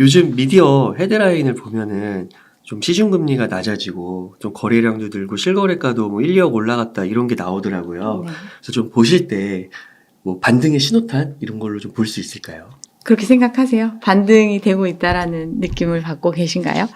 요즘 미디어 헤드라인을 보면은 좀 시중금리가 낮아지고 좀 거래량도 늘고 실거래가도 뭐 1, 2억 올라갔다 이런 게 나오더라고요. 네. 그래서 좀 보실 때 뭐 반등의 신호탄 이런 걸로 좀 볼 수 있을까요? 그렇게 생각하세요? 반등이 되고 있다라는 느낌을 받고 계신가요?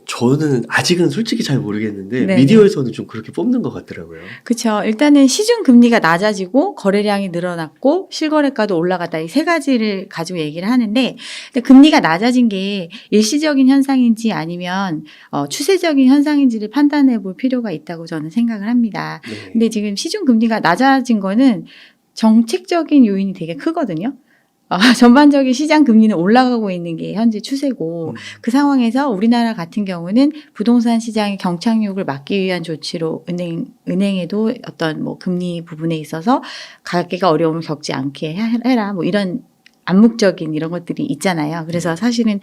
저는 아직은 솔직히 잘 모르겠는데 네네. 미디어에서는 좀 그렇게 뽑는 것 같더라고요. 그렇죠. 일단은 시중 금리가 낮아지고 거래량이 늘어났고 실거래가도 올라갔다. 이 세 가지를 가지고 얘기를 하는데, 근데 금리가 낮아진 게 일시적인 현상인지 아니면 추세적인 현상인지를 판단해 볼 필요가 있다고 저는 생각을 합니다. 네. 근데 지금 시중 금리가 낮아진 거는 정책적인 요인이 되게 크거든요. 전반적인 시장 금리는 올라가고 있는 게 현재 추세고, 그 상황에서 우리나라 같은 경우는 부동산 시장의 경착륙을 막기 위한 조치로 은행에도 어떤 뭐 금리 부분에 있어서 가계가 어려움을 겪지 않게 해라, 뭐 이런 암묵적인 이런 것들이 있잖아요. 그래서 사실은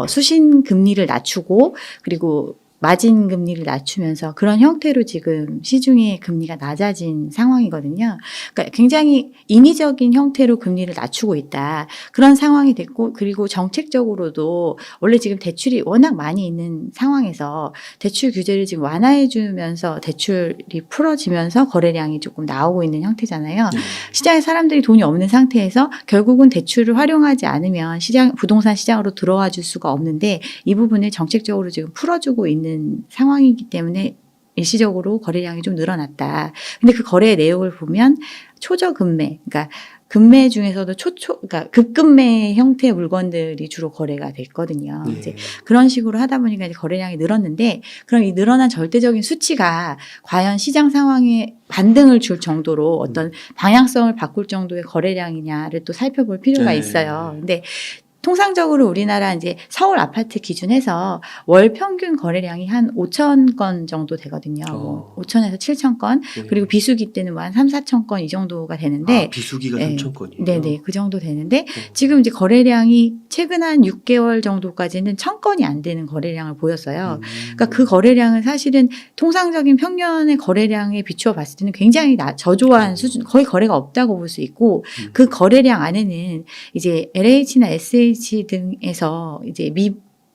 수신 금리를 낮추고, 그리고 마진 금리를 낮추면서 그런 형태로 지금 시중의 금리가 낮아진 상황이거든요. 그러니까 굉장히 인위적인 형태로 금리를 낮추고 있다. 그런 상황이 됐고, 그리고 정책적으로도 원래 지금 대출이 워낙 많이 있는 상황에서 대출 규제를 지금 완화해 주면서 대출이 풀어지면서 거래량이 조금 나오고 있는 형태잖아요. 시장에 사람들이 돈이 없는 상태에서 결국은 대출을 활용하지 않으면 부동산 시장으로 들어와 줄 수가 없는데, 이 부분을 정책적으로 지금 풀어주고 있는 상황이기 때문에 일시적으로 거래량이 좀 늘어났다. 근데 그 거래 내역을 보면 초저금매, 그러니까 금매 중에서도 그러니까 급금매 형태의 물건들이 주로 거래가 됐거든요. 네. 이제 그런 식으로 하다 보니까 이제 거래량이 늘었는데, 그럼 이 늘어난 절대적인 수치가 과연 시장 상황에 반등을 줄 정도로 어떤 방향성을 바꿀 정도의 거래량이냐를 또 살펴볼 필요가 네. 있어요. 근데 통상적으로 우리나라 이제 서울 아파트 기준해서 월 평균 거래량이 한 5천 건 정도 되거든요. 뭐 5천에서 7천 건. 네. 그리고 비수기 때는 뭐 한 3, 4천 건 이 정도가 되는데. 비수기가 네. 3,000건이에요? 네네. 그 정도 되는데, 지금 이제 거래량이 최근 한 6개월 정도까지는 1,000건이 안 되는 거래량을 보였어요. 그러니까 그 거래량은 사실은 통상적인 평년의 거래량에 비추어 봤을 때는 굉장히 저조한 수준, 거의 거래가 없다고 볼 수 있고, 그 거래량 안에는 이제 LH나 SH 등에서 이제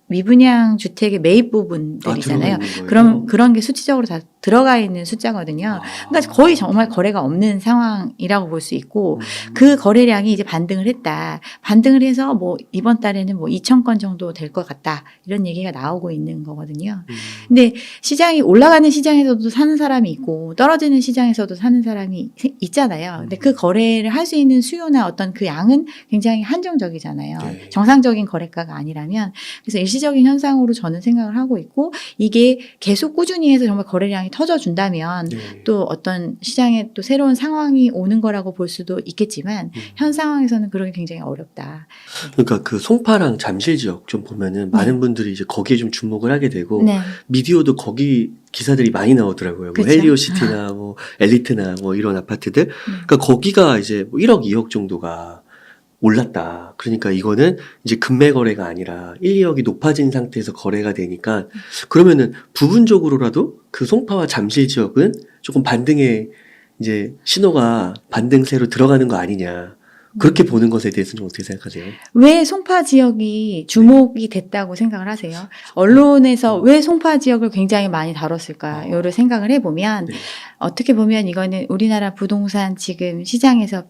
미분양 주택의 매입 부분들이잖아요. 그럼 그런 게 수치적으로 다 들어가 있는 숫자거든요. 그러니까 거의 정말 거래가 없는 상황이라고 볼 수 있고, 그 거래량이 이제 반등을 했다. 반등을 해서 뭐 이번 달에는 뭐 2천 건 정도 될 것 같다. 이런 얘기가 나오고 있는 거거든요. 근데 시장이 올라가는 시장에서도 사는 사람이 있고 떨어지는 시장에서도 사는 사람이 있잖아요. 근데 그 거래를 할 수 있는 수요나 어떤 그 양은 굉장히 한정적이잖아요. 네. 정상적인 거래가가 아니라면. 그래서 일시적인 현상으로 저는 생각을 하고 있고, 이게 계속 꾸준히 해서 정말 거래량이 터져준다면 또 어떤 시장에 또 새로운 상황이 오는 거라고 볼 수도 있겠지만, 현 상황에서는 그러기 굉장히 어렵다. 그러니까 그 송파랑 잠실 지역 좀 보면은 많은 분들이 이제 거기에 좀 주목을 하게 되고, 네. 미디어도 거기 기사들이 많이 나오더라고요. 뭐 그쵸? 헬리오시티나 뭐 엘리트나 뭐 이런 아파트들. 그러니까 거기가 이제 뭐 1억, 2억 정도가 올랐다. 그러니까 이거는 이제 금매 거래가 아니라 1, 2억이 높아진 상태에서 거래가 되니까, 그러면은 부분적으로라도 그 송파와 잠실 지역은 조금 반등의 이제 신호가 반등세로 들어가는 거 아니냐. 그렇게 보는 것에 대해서는 좀 어떻게 생각하세요? 왜 송파 지역이 주목이 됐다고 생각을 하세요? 언론에서 왜 송파 지역을 굉장히 많이 다뤘을까요를 생각을 해보면, 네. 어떻게 보면 이거는 우리나라 부동산 지금 시장에서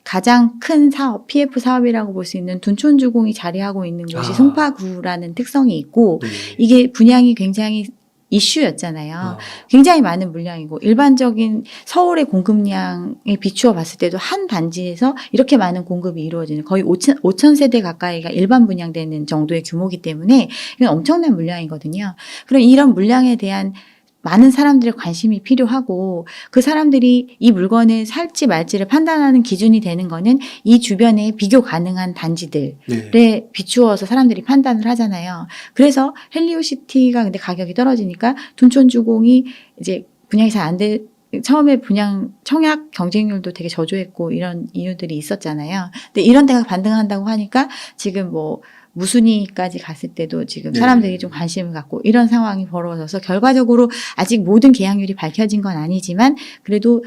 가장 큰 사업, PF 사업이라고 볼 수 있는 둔촌주공이 자리하고 있는 곳이 송파구라는 특성이 있고, 네. 이게 분양이 굉장히 이슈였잖아요. 굉장히 많은 물량이고, 일반적인 서울의 공급량에 비추어 봤을 때도 한 단지에서 이렇게 많은 공급이 이루어지는, 거의 5천 세대 가까이가 일반 분양되는 정도의 규모이기 때문에 이건 엄청난 물량이거든요. 그럼 이런 물량에 대한 많은 사람들의 관심이 필요하고, 그 사람들이 이 물건을 살지 말지를 판단하는 기준이 되는 거는 이 주변에 비교 가능한 단지들에 비추어서 사람들이 판단을 하잖아요. 그래서 헬리오시티가 근데 가격이 떨어지니까 둔촌주공이 이제 분양이 잘 안 돼. 처음에 분양 청약 경쟁률도 되게 저조했고 이런 이유들이 있었잖아요. 근데 이런 데가 반등한다고 하니까 지금 뭐 무순위까지 갔을 때도 지금 사람들이 좀 관심을 갖고 이런 상황이 벌어져서, 결과적으로 아직 모든 계약률이 밝혀진 건 아니지만 그래도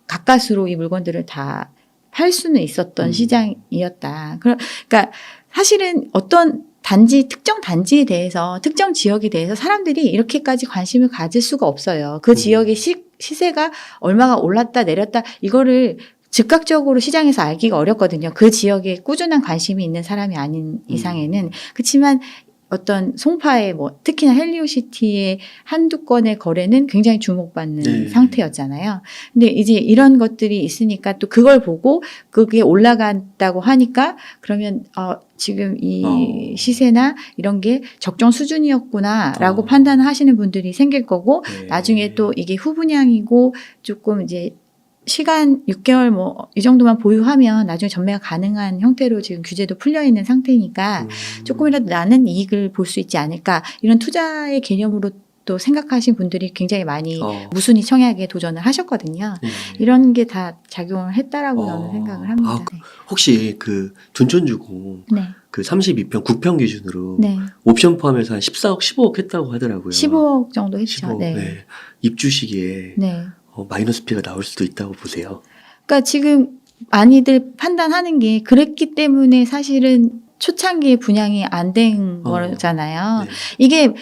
가까스로 이 물건들을 다 팔 수는 있었던 시장이었다. 그러니까 사실은 어떤 특정 단지에 대해서, 특정 지역에 대해서 사람들이 이렇게까지 관심을 가질 수가 없어요. 그 지역의 시세가 얼마가 올랐다 내렸다 이거를 즉각적으로 시장에서 알기가 어렵거든요. 그 지역에 꾸준한 관심이 있는 사람이 아닌 이상에는. 그렇지만 어떤 송파의 특히나 헬리오시티의 한두 건의 거래는 굉장히 주목받는 네. 상태였잖아요. 근데 이제 이런 것들이 있으니까 또 그걸 보고 그게 올라간다고 하니까 그러면 지금 이 시세나 이런 게 적정 수준이었구나라고 판단을 하시는 분들이 생길 거고 네. 나중에 또 이게 후분양이고 조금 이제 시간 6개월 이 정도만 보유하면 나중에 전매가 가능한 형태로 지금 규제도 풀려 있는 상태니까 조금이라도 나는 이익을 볼 수 있지 않을까 이런 투자의 개념으로 또 생각하신 분들이 굉장히 많이 무순히 청약에 도전을 하셨거든요. 네. 이런 게 다 작용을 했다라고 저는 생각을 합니다. 네. 혹시 그 둔촌주공 네. 그 32평 9평 기준으로 네. 옵션 포함해서 한 14억 15억 했다고 하더라고요. 15억 정도 했죠. 15억. 네. 네. 입주 시기에 네. 마이너스 피가 나올 수도 있다고 보세요. 그러니까 지금 많이들 판단하는 게 그랬기 때문에 사실은 초창기에 분양이 안 된 거잖아요. 네. 이게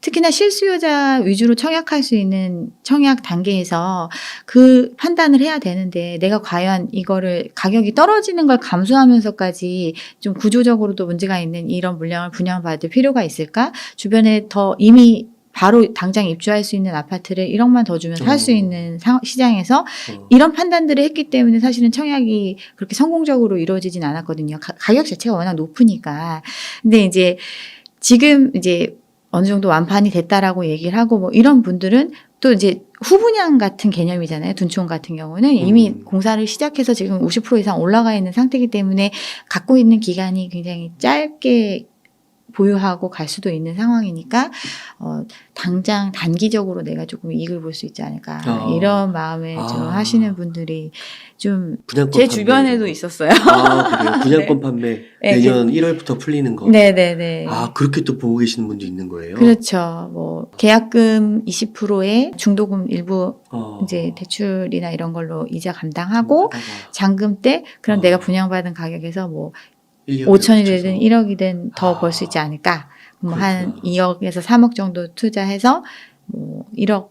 특히나 실수요자 위주로 청약할 수 있는 청약 단계에서 그 판단을 해야 되는데 내가 과연 이거를 가격이 떨어지는 걸 감수하면서까지 좀 구조적으로도 문제가 있는 이런 물량을 분양받을 필요가 있을까? 주변에 더 이미 바로 당장 입주할 수 있는 아파트를 1억만 더 주면 살 수 있는 시장에서 이런 판단들을 했기 때문에 사실은 청약이 그렇게 성공적으로 이루어지진 않았거든요. 가격 자체가 워낙 높으니까. 근데 이제 지금 이제 어느 정도 완판이 됐다라고 얘기를 하고 이런 분들은 또 이제 후분양 같은 개념이잖아요. 둔촌 같은 경우는 이미 공사를 시작해서 지금 50% 이상 올라가 있는 상태이기 때문에 갖고 있는 기간이 굉장히 짧게 보유하고 갈 수도 있는 상황이니까 당장 단기적으로 내가 조금 이익을 볼 수 있지 않을까 이런 마음에 좀 하시는 분들이 좀 제 주변에도 있었어요. 그래요? 분양권 판매 내년 1월부터 풀리는 거. 네네네. 그렇게 또 보고 계시는 분도 있는 거예요? 그렇죠. 계약금 20%에 중도금 일부 이제 대출이나 이런 걸로 이자 감당하고 잔금 때 그럼 내가 분양받은 가격에서 5천이 되든 1억이든 더 벌 수 있지 않을까. 한 2억에서 3억 정도 투자해서 1억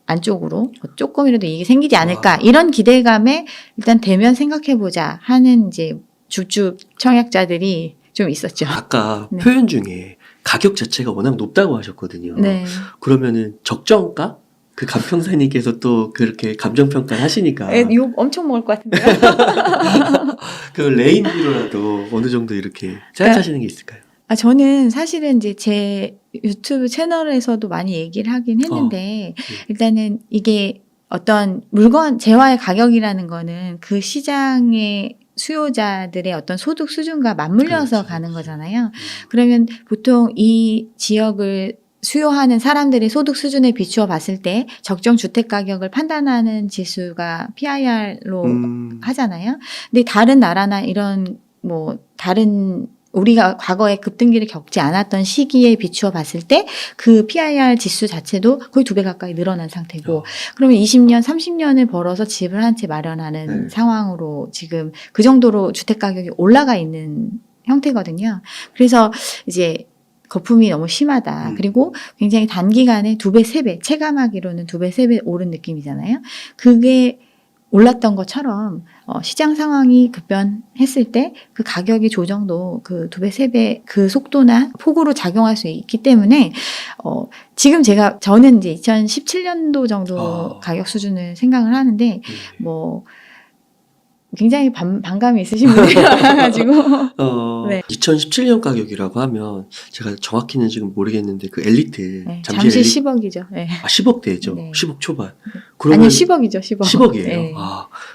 안쪽으로 조금이라도 이익이 생기지 않을까. 이런 기대감에 일단 대면 생각해보자 하는 이제 주주 청약자들이 좀 있었죠. 아까 표현 중에 가격 자체가 워낙 높다고 하셨거든요. 네. 그러면은 적정가? 그 감평사님께서 또 그렇게 감정평가를 하시니까. 욕 엄청 먹을 것 같은데요. 그 레인지로라도 어느 정도 이렇게 생각하시는 게 있을까요? 저는 사실은 이제 제 유튜브 채널에서도 많이 얘기를 하긴 했는데, 일단은 이게 어떤 물건, 재화의 가격이라는 거는 그 시장의 수요자들의 어떤 소득 수준과 맞물려서 가는 거잖아요. 그러면 보통 이 지역을 수요하는 사람들의 소득 수준에 비추어 봤을 때 적정 주택 가격을 판단하는 지수가 PIR로 하잖아요. 근데 다른 나라나 이런 다른 우리가 과거에 급등기를 겪지 않았던 시기에 비추어 봤을 때 그 PIR 지수 자체도 거의 2배 가까이 늘어난 상태고 그러면 20년, 30년을 벌어서 집을 한 채 마련하는 상황으로 지금 그 정도로 주택 가격이 올라가 있는 형태거든요. 그래서 이제 거품이 너무 심하다. 그리고 굉장히 단기간에 2배, 3배, 체감하기로는 2배, 3배 오른 느낌이잖아요. 그게 올랐던 것처럼 시장 상황이 급변했을 때 그 가격이 조정도 그 2배, 3배 그 속도나 폭으로 작용할 수 있기 때문에 지금 저는 이제 2017년도 정도 가격 수준을 생각을 하는데 굉장히 반감이 있으신 분들이라가지고. 2017년 가격이라고 하면 제가 정확히는 지금 모르겠는데 그 엘리트 잠시 10억이죠. 네. 10억대죠. 네. 10억 초반. 아니요, 10억이죠. 10억. 10억이에요. 네.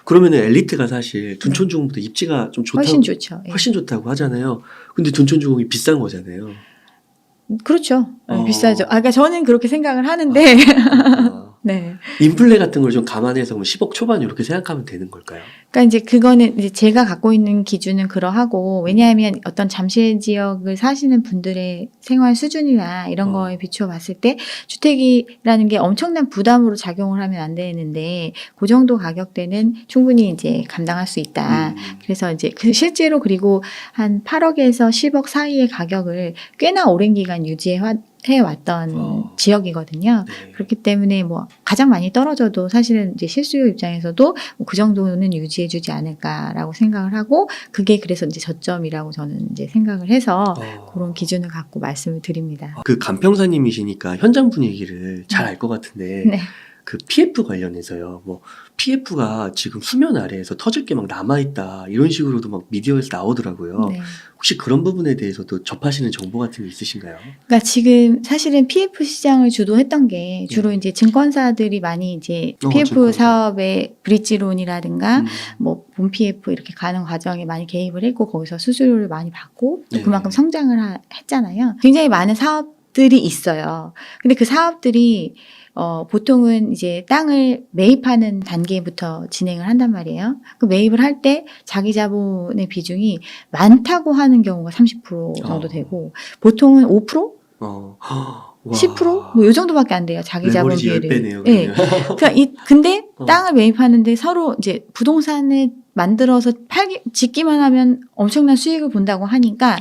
그러면은 엘리트가 사실 둔촌주공보다 입지가 좀 좋다고 훨씬 좋죠. 네. 훨씬 좋다고 하잖아요. 근데 둔촌주공이 비싼 거잖아요. 그렇죠. 비싸죠. 그러니까 저는 그렇게 생각을 하는데 네. 인플레 같은 걸 좀 감안해서 10억 초반 이렇게 생각하면 되는 걸까요? 그러니까 이제 그거는 이제 제가 갖고 있는 기준은 그러하고, 왜냐하면 어떤 잠실 지역을 사시는 분들의 생활 수준이나 이런 거에 비추어 봤을 때 주택이라는 게 엄청난 부담으로 작용을 하면 안 되는데, 그 정도 가격대는 충분히 이제 감당할 수 있다. 그래서 이제 실제로 그리고 한 8억에서 10억 사이의 가격을 꽤나 오랜 기간 해왔던 지역이거든요. 네. 그렇기 때문에 뭐 가장 많이 떨어져도 사실은 이제 실수요 입장에서도 뭐그 정도는 유지해주지 않을까라고 생각을 하고, 그게 그래서 이제 저점이라고 저는 이제 생각을 해서 그런 기준을 갖고 말씀을 드립니다. 그 간평사님이시니까 현장 분위기를 잘 알 것 같은데 네. 그 PF 관련해서요. 뭐 PF가 지금 수면 아래에서 터질 게 막 남아있다 이런 식으로도 막 미디어에서 나오더라고요. 네. 혹시 그런 부분에 대해서도 접하시는 정보 같은 게 있으신가요? 그러니까 지금 사실은 PF 시장을 주도했던 게 주로 네. 이제 증권사들이 많이 이제 PF 증권사. 사업에 브릿지론이라든가 뭐 본 PF 이렇게 가는 과정에 많이 개입을 했고, 거기서 수수료를 많이 받고 또 네. 그만큼 성장을 했잖아요. 굉장히 많은 사업들이 있어요. 근데 그 사업들이 보통은 이제 땅을 매입하는 단계부터 진행을 한단 말이에요. 그 매입을 할 때 자기 자본의 비중이 많다고 하는 경우가 30% 정도 되고, 보통은 5%? 와. 10%? 뭐 요 정도밖에 안 돼요. 자기 자본 레버리지 비율이. 10배네요. 네. 그러니까 근데 어. 땅을 매입하는데 서로 이제 부동산을 만들어서 짓기만 하면 엄청난 수익을 본다고 하니까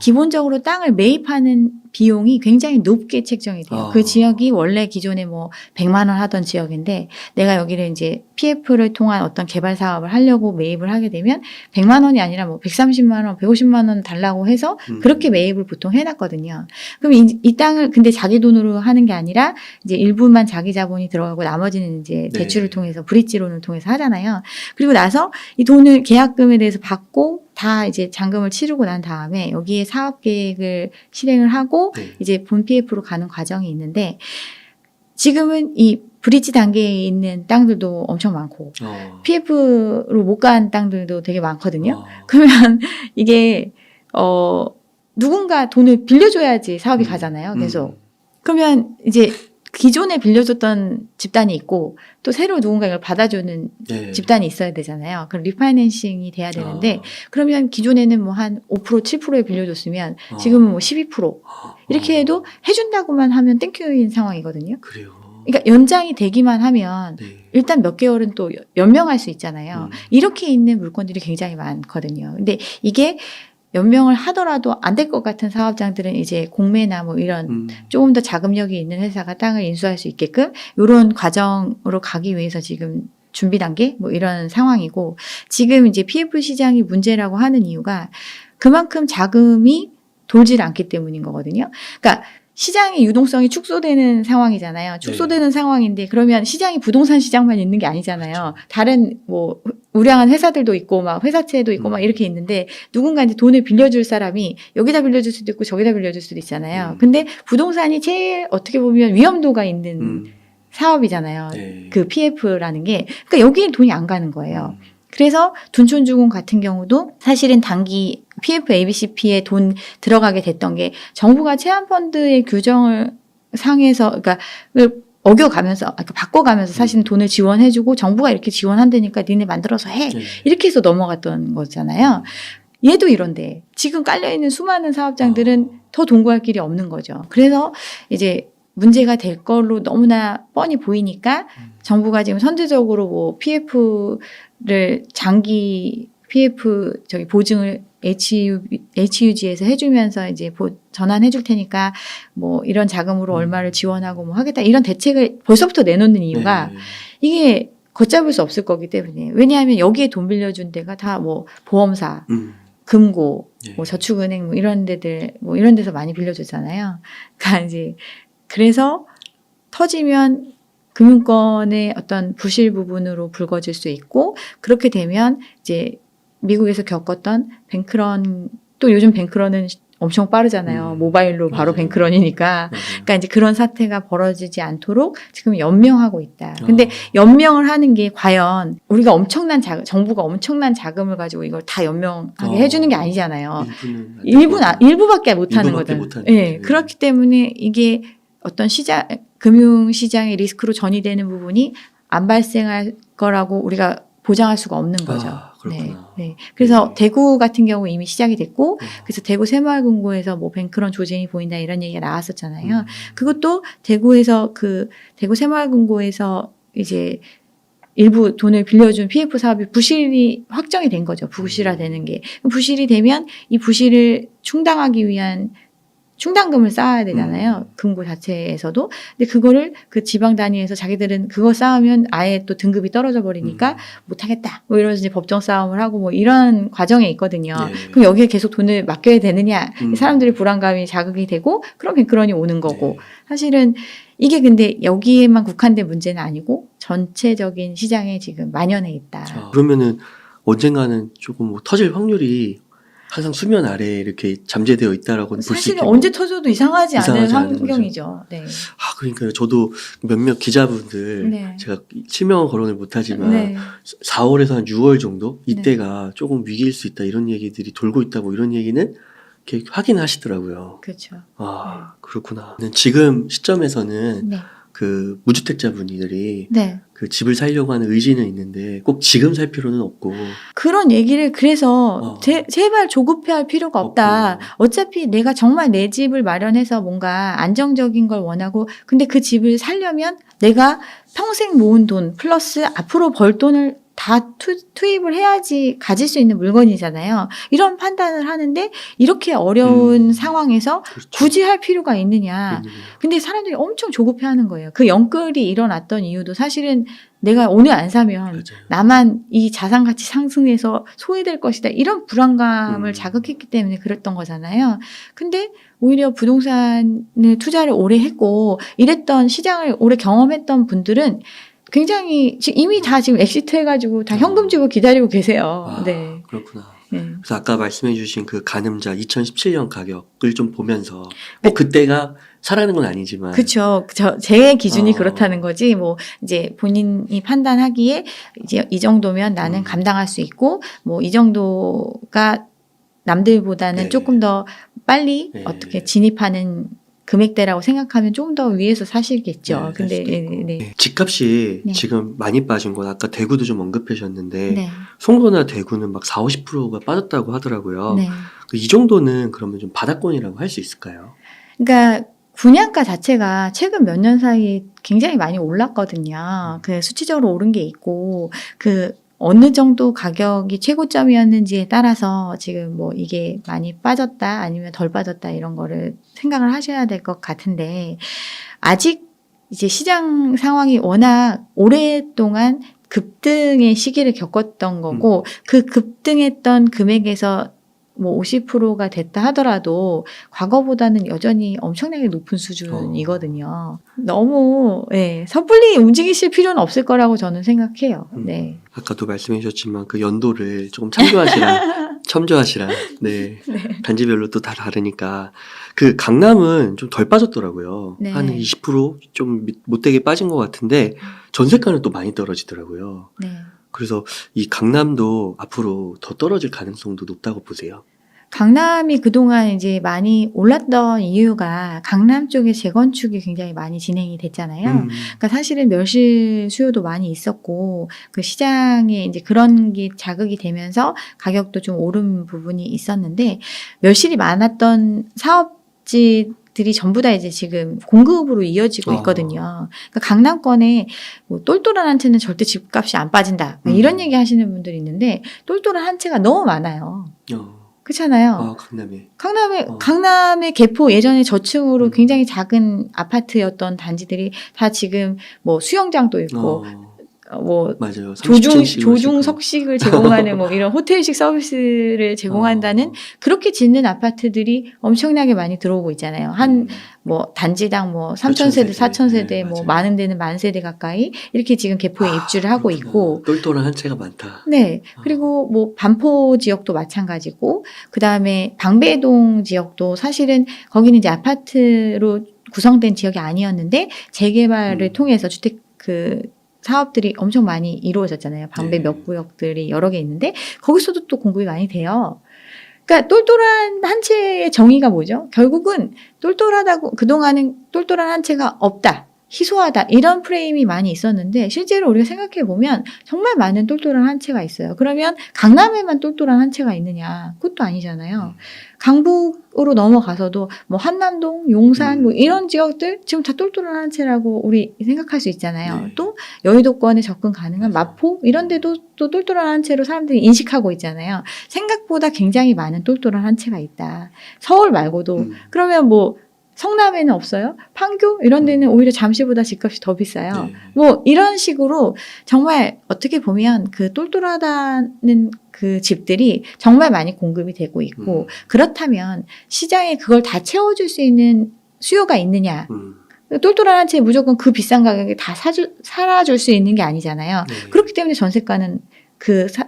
기본적으로 땅을 매입하는 비용이 굉장히 높게 책정이 돼요. 그 지역이 원래 기존에 뭐 100만 원 하던 지역인데, 내가 여기를 이제 PF를 통한 어떤 개발 사업을 하려고 매입을 하게 되면 100만 원이 아니라 뭐 130만 원, 150만 원 달라고 해서 그렇게 매입을 보통 해놨거든요. 그럼 이 땅을 근데 자기 돈으로 하는 게 아니라 이제 일부만 자기 자본이 들어가고 나머지는 이제 네. 대출을 통해서 브릿지론을 통해서 하잖아요. 그리고 나서 이 돈을 계약금에 대해서 받고 다 이제 잔금을 치르고 난 다음에 여기에 사업 계획을 실행을 하고 네. 이제 본 PF로 가는 과정이 있는데, 지금은 이 브릿지 단계에 있는 땅들도 엄청 많고 PF로 못 간 땅들도 되게 많거든요. 그러면 이게 누군가 돈을 빌려줘야지 사업이 가잖아요. 계속. 그러면 이제 기존에 빌려줬던 집단이 있고 또 새로 누군가 이걸 받아주는 네. 집단이 있어야 되잖아요. 그럼 리파이낸싱이 돼야 되는데, 그러면 기존에는 뭐 한 5%, 7%에 빌려줬으면 지금은 뭐 12% 이렇게 해도 해준다고만 하면 땡큐인 상황이거든요. 그래요. 그러니까 연장이 되기만 하면 네. 일단 몇 개월은 또 연명할 수 있잖아요. 이렇게 있는 물건들이 굉장히 많거든요. 근데 이게 연명을 하더라도 안 될 것 같은 사업장들은 이제 공매나 뭐 이런 조금 더 자금력이 있는 회사가 땅을 인수할 수 있게끔 이런 과정으로 가기 위해서 지금 준비 단계 뭐 이런 상황이고, 지금 이제 PF 시장이 문제라고 하는 이유가 그만큼 자금이 돌질 않기 때문인 거거든요. 그러니까 시장의 유동성이 축소되는 상황이잖아요. 축소되는 상황인데, 그러면 시장이 부동산 시장만 있는 게 아니잖아요. 그렇죠. 다른 뭐 우량한 회사들도 있고 막 회사채도 있고 막 이렇게 있는데, 누군가 이제 돈을 빌려줄 사람이 여기다 빌려줄 수도 있고 저기다 빌려줄 수도 있잖아요. 근데 부동산이 제일 어떻게 보면 위험도가 있는 사업이잖아요. 네. 그 PF라는 게. 그러니까 여기에 돈이 안 가는 거예요. 그래서 둔촌주공 같은 경우도 사실은 단기 PF ABCP에 돈 들어가게 됐던 게 정부가 체험펀드의 규정을 상해서, 그러니까 어겨가면서, 그러니까 바꿔가면서 사실은 돈을 지원해주고 정부가 이렇게 지원한다니까 니네 만들어서 해. 이렇게 해서 넘어갔던 거잖아요. 얘도 이런데 지금 깔려있는 수많은 사업장들은 더 돈 구할 길이 없는 거죠. 그래서 이제 문제가 될 걸로 너무나 뻔히 보이니까 정부가 지금 선제적으로 뭐 PF를 장기 PF 보증을 HUG에서 해주면서 이제 전환해 줄 테니까 뭐 이런 자금으로 얼마를 지원하고 뭐 하겠다, 이런 대책을 벌써부터 내놓는 이유가 이게 걷잡을 수 없을 거기 때문에. 왜냐하면 여기에 돈 빌려준 데가 다 뭐 보험사, 금고, 뭐 저축은행 뭐 이런 데들 뭐 이런 데서 많이 빌려주잖아요. 그러니까 이제 그래서 터지면 금융권의 어떤 부실 부분으로 불거질 수 있고, 그렇게 되면 이제 미국에서 겪었던 뱅크런, 또 요즘 뱅크런은 엄청 빠르잖아요. 모바일로 바로 맞아요. 뱅크런이니까. 그러니까 이제 그런 사태가 벌어지지 않도록 지금 연명하고 있다. 근데 연명을 하는 게 과연 우리가 정부가 엄청난 자금을 가지고 이걸 다 연명하게 해주는 게 아니잖아요. 일부밖에 못 하는 거죠. 예. 그렇기 때문에 이게 어떤 금융시장의 리스크로 전이되는 부분이 안 발생할 거라고 우리가 보장할 수가 없는 거죠. 아, 그렇구나. 네. 그래서 네. 대구 같은 경우 이미 시작이 됐고, 어. 그래서 대구 새마을금고에서 뭐 뱅크런 조짐이 보인다 이런 얘기가 나왔었잖아요. 음. 그것도 대구에서 대구 새마을금고에서 이제 일부 돈을 빌려준 PF 사업이 부실이 확정이 된 거죠. 부실화되는 게. 부실이 되면 이 부실을 충당하기 위한 충당금을 쌓아야 되잖아요. 금고 자체에서도. 근데 그거를 그 지방 단위에서 자기들은 그거 쌓으면 아예 또 등급이 떨어져 버리니까 못하겠다. 뭐 이러면서 이제 법정 싸움을 하고 뭐 이런 과정에 있거든요. 네. 그럼 여기에 계속 돈을 맡겨야 되느냐. 음. 사람들의 불안감이 자극이 되고 그럼 뱅크런이 오는 거고. 네. 사실은 이게 근데 여기에만 국한된 문제는 아니고 전체적인 시장에 지금 만연해 있다. 아, 그러면은 언젠가는 조금 뭐 터질 확률이 항상 수면 아래에 이렇게 잠재되어 있다라고 볼 수 사실은 있겠네요. 언제 터져도 이상하지 않은 이상하지 않은 환경이죠. 네. 아, 그러니까요. 저도 몇몇 기자분들 네. 제가 실명은 거론을 못하지만 네. 4월에서 한 6월 정도 이때가 조금 위기일 수 있다 이런 얘기들이 돌고 있다고 이런 얘기는 이렇게 확인하시더라고요. 그렇죠. 아, 그렇구나. 지금 시점에서는 네. 그 무주택자분들이 네. 그 집을 살려고 하는 의지는 있는데 꼭 지금 살 필요는 없고 그런 얘기를 그래서 제발 조급해할 필요가 없다. 없고. 어차피 내가 정말 내 집을 마련해서 뭔가 안정적인 걸 원하고 근데 그 집을 살려면 내가 평생 모은 돈 플러스 앞으로 벌 돈을 다 투입을 해야지 가질 수 있는 물건이잖아요. 이런 판단을 하는데 이렇게 어려운 상황에서 그렇죠. 굳이 할 필요가 있느냐. 근데 사람들이 엄청 조급해하는 거예요. 그 영끌이 일어났던 이유도 사실은 내가 오늘 안 사면 맞아요. 나만 이 자산 가치 상승해서 소외될 것이다. 이런 불안감을 자극했기 때문에 그랬던 거잖아요. 근데 오히려 부동산에 투자를 오래 했고 이랬던 시장을 오래 경험했던 분들은 굉장히 이미 다 지금 엑시트 해가지고 다 현금 주고 기다리고 계세요. 아, 네. 그렇구나. 네. 그래서 아까 말씀해주신 그 가늠자 2017년 가격을 좀 보면서 뭐 그때가 사라는 건 아니지만 그렇죠. 제 기준이 어. 그렇다는 거지. 뭐 이제 본인이 판단하기에 이제 이 정도면 나는 감당할 수 있고 뭐 이 정도가 남들보다는 네. 조금 더 빨리 네. 어떻게 진입하는 금액대라고 생각하면 좀 더 위에서 사시겠죠. 네, 근데 살 수도 있고. 네. 네. 집값이 네. 지금 많이 빠진 건 아까 대구도 좀 언급하셨는데 네. 송도나 대구는 막 40~50%가 빠졌다고 하더라고요. 네. 이 정도는 그러면 좀 바닥권이라고 할 수 있을까요? 그러니까 분양가 자체가 최근 몇 년 사이에 굉장히 많이 올랐거든요. 그 수치적으로 오른 게 있고 그 어느 정도 가격이 최고점이었는지에 따라서 지금 뭐 이게 많이 빠졌다 아니면 덜 빠졌다 이런 거를 생각을 하셔야 될 것 같은데 아직 이제 시장 상황이 워낙 오랫동안 급등의 시기를 겪었던 거고 그 급등했던 금액에서 뭐 50%가 됐다 하더라도 과거보다는 여전히 엄청나게 높은 수준이거든요. 너무 섣불리 움직이실 필요는 없을 거라고 저는 생각해요. 네. 아까도 말씀해 주셨지만 그 연도를 조금 참조하시라. 네. 단지별로 또 다 다르니까 그 강남은 좀 덜 빠졌더라고요. 네. 한 20% 좀 못되게 빠진 것 같은데 전세가는 또 많이 떨어지더라고요. 네. 그래서 이 강남도 앞으로 더 떨어질 가능성도 높다고 보세요. 강남이 그동안 이제 많이 올랐던 이유가 강남 쪽의 재건축이 굉장히 많이 진행이 됐잖아요. 그러니까 사실은 멸실 수요도 많이 있었고 그 시장에 이제 그런 게 자극이 되면서 가격도 좀 오른 부분이 있었는데 멸실이 많았던 사업지들이 전부 다 이제 지금 공급으로 이어지고 있거든요. 그러니까 강남권에 뭐 똘똘한 한 채는 절대 집값이 안 빠진다. 이런 얘기 하시는 분들이 있는데 똘똘한 한 채가 너무 많아요. 그렇잖아요. 아, 강남의 개포 예전에 저층으로 굉장히 작은 아파트였던 단지들이 다 지금 뭐 수영장도 있고 뭐 맞아요. 조중석식을 제공하는 뭐 이런 호텔식 서비스를 제공한다는 그렇게 짓는 아파트들이 엄청나게 많이 들어오고 있잖아요. 한 뭐 단지당 뭐 3,000세대, 4,000세대 네, 뭐 맞아요. 많은 데는 10,000세대 가까이 이렇게 지금 개포에 입주를 하고 있고 똘똘한 한 채가 많다. 네. 그리고 뭐 반포 지역도 마찬가지고 그다음에 방배동 지역도 사실은 거기는 이제 아파트로 구성된 지역이 아니었는데 재개발을 통해서 주택 그 사업들이 엄청 많이 이루어졌잖아요. 방배 몇 구역들이 여러 개 있는데 거기서도 또 공급이 많이 돼요. 그러니까 똘똘한 한 채의 정의가 뭐죠? 결국은 똘똘하다고 그동안은 똘똘한 한 채가 없다. 희소하다 이런 프레임이 많이 있었는데 실제로 우리가 생각해 보면 정말 많은 똘똘한 한 채가 있어요. 그러면 강남에만 똘똘한 한 채가 있느냐? 그것도 아니잖아요. 강북으로 넘어가서도 뭐 한남동, 용산 뭐 이런 지역들 지금 다 똘똘한 한 채라고 우리 생각할 수 있잖아요. 네. 또 여의도권에 접근 가능한 마포 이런 데도 또 똘똘한 한 채로 사람들이 인식하고 있잖아요. 생각보다 굉장히 많은 똘똘한 한 채가 있다. 서울 말고도 그러면 뭐 성남에는 없어요? 판교 이런 데는 오히려 잠시보다 집값이 더 비싸요. 네. 뭐 이런 식으로 정말 어떻게 보면 그 똘똘하다는 그 집들이 정말 많이 공급이 되고 있고 그렇다면 시장에 그걸 다 채워줄 수 있는 수요가 있느냐? 똘똘한 한 채 무조건 그 비싼 가격에 다 살아줄 수 있는 게 아니잖아요. 네. 그렇기 때문에 전세가는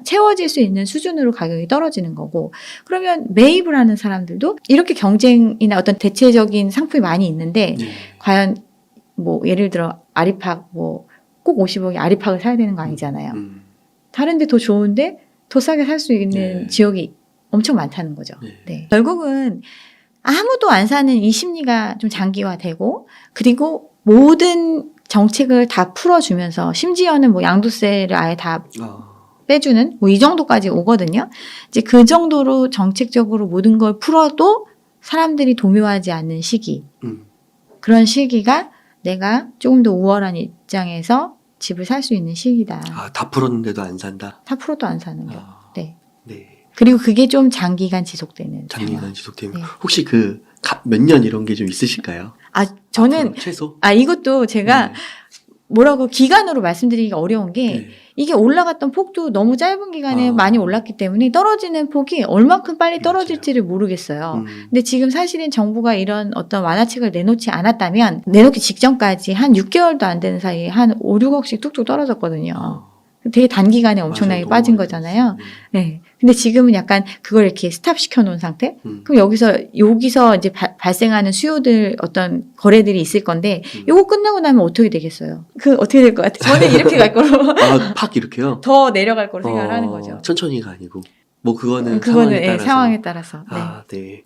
채워질 수 있는 수준으로 가격이 떨어지는 거고, 그러면 매입을 하는 사람들도 이렇게 경쟁이나 어떤 대체적인 상품이 많이 있는데, 네. 과연 뭐 예를 들어 아리팍 뭐 꼭 50억에 아리팍을 사야 되는 거 아니잖아요. 다른데 더 좋은데 더 싸게 살 수 있는 네. 지역이 엄청 많다는 거죠. 네. 네. 결국은 아무도 안 사는 이 심리가 좀 장기화되고, 그리고 모든 정책을 다 풀어주면서 심지어는 뭐 양도세를 아예 다 빼주는 뭐 이 정도까지 오거든요. 이제 그 정도로 정책적으로 모든 걸 풀어도 사람들이 동요하지 않는 시기. 그런 시기가 내가 조금 더 우월한 입장에서 집을 살 수 있는 시기다. 다 풀었는데도 안 산다. 다 풀어도 안 사는 거. 네. 네. 그리고 그게 좀 장기간 지속되는. 장기간 상황. 지속되면 네. 혹시 그 몇 년 이런 게 좀 있으실까요? 저는 앞으로 최소. 이것도 제가 네. 뭐라고 기간으로 말씀드리기가 어려운 게 네. 이게 올라갔던 폭도 너무 짧은 기간에 많이 올랐기 때문에 떨어지는 폭이 얼만큼 빨리 떨어질지를 모르겠어요. 근데 지금 사실은 정부가 이런 어떤 완화책을 내놓지 않았다면 내놓기 직전까지 한 6개월도 안 되는 사이에 한 5, 6억씩 뚝뚝 떨어졌거든요. 되게 단기간에 엄청나게 맞아요. 빠진 너무 거잖아요. 많이 네. 근데 지금은 약간 그걸 이렇게 스탑 시켜 놓은 상태? 그럼 여기서 이제 발생하는 수요들 어떤 거래들이 있을 건데, 요거 끝나고 나면 어떻게 되겠어요? 어떻게 될 것 같아요? 저는 이렇게 갈 거로. 팍 이렇게요? 더 내려갈 거로 생각을 하는 거죠. 천천히가 아니고. 뭐 그거는 그거는 상황에 따라서. 상황에 따라서. 네. 네.